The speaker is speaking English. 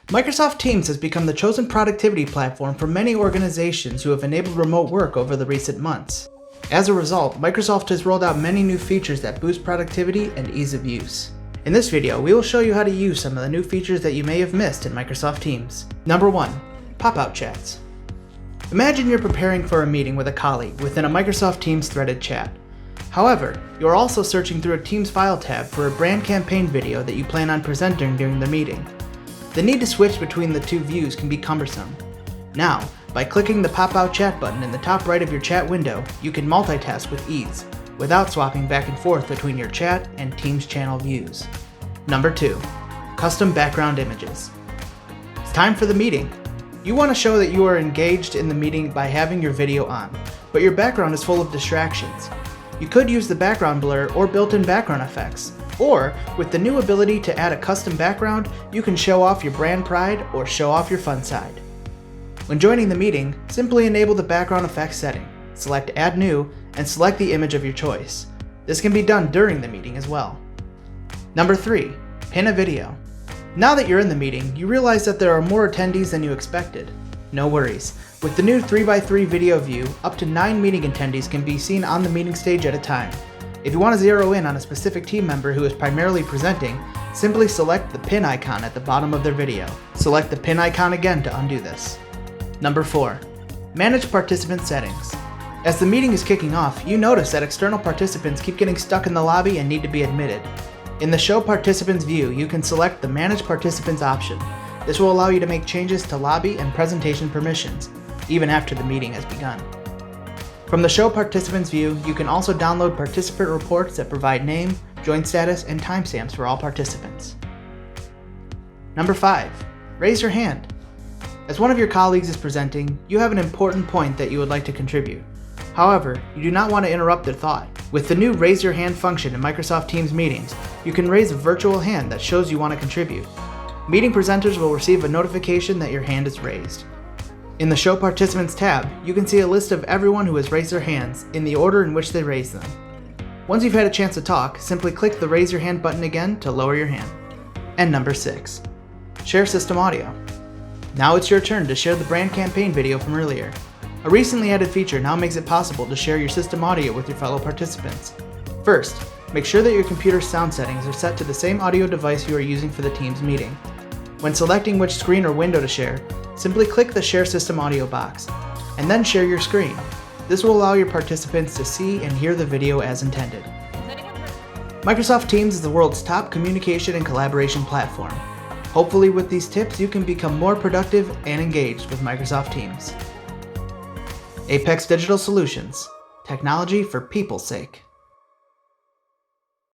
Microsoft Teams has become the chosen productivity platform for many organizations who have enabled remote work over the recent months. As a result, Microsoft has rolled out many new features that boost productivity and ease of use. In this video, we will show you how to use some of the new features that you may have missed in Microsoft Teams. Number 1. Pop-out chats. Imagine you're preparing for a meeting with a colleague within a Microsoft Teams threaded chat. However, you're also searching through a Teams file tab for a brand campaign video that you plan on presenting during the meeting. The need to switch between the two views can be cumbersome. Now, by clicking the pop-out chat button in the top right of your chat window, you can multitask with ease, without swapping back and forth between your chat and Teams channel views. Number 2. Custom background images. It's time for the meeting. You want to show that you are engaged in the meeting by having your video on, but your background is full of distractions. You could use the background blur or built-in background effects. Or, with the new ability to add a custom background, you can show off your brand pride or show off your fun side. When joining the meeting, simply enable the background effects setting, select Add New, and select the image of your choice. This can be done during the meeting as well. Number 3. Pin a video. Now that you're in the meeting, you realize that there are more attendees than you expected. No worries. With the new 3x3 video view, up to 9 meeting attendees can be seen on the meeting stage at a time. If you want to zero in on a specific team member who is primarily presenting, simply select the pin icon at the bottom of their video. Select the pin icon again to undo this. Number 4. Manage participant settings. As the meeting is kicking off, you notice that external participants keep getting stuck in the lobby and need to be admitted. In the Show Participants view, you can select the Manage Participants option. This will allow you to make changes to lobby and presentation permissions, even after the meeting has begun. From the Show Participants view, you can also download participant reports that provide name, join status, and timestamps for all participants. Number 5. Raise your hand. As one of your colleagues is presenting, you have an important point that you would like to contribute. However, you do not want to interrupt their thought. With the new Raise Your Hand function in Microsoft Teams meetings, you can raise a virtual hand that shows you want to contribute. Meeting presenters will receive a notification that your hand is raised. In the Show Participants tab, you can see a list of everyone who has raised their hands in the order in which they raised them. Once you've had a chance to talk, simply click the Raise Your Hand button again to lower your hand. And number 6. Share system audio. Now it's your turn to share the brand campaign video from earlier. A recently added feature now makes it possible to share your system audio with your fellow participants. First, make sure that your computer's sound settings are set to the same audio device you are using for the Teams meeting. When selecting which screen or window to share, simply click the Share System Audio box, and then share your screen. This will allow your participants to see and hear the video as intended. Microsoft Teams is the world's top communication and collaboration platform. Hopefully with these tips, you can become more productive and engaged with Microsoft Teams. Apex Digital Solutions. Technology for people's sake.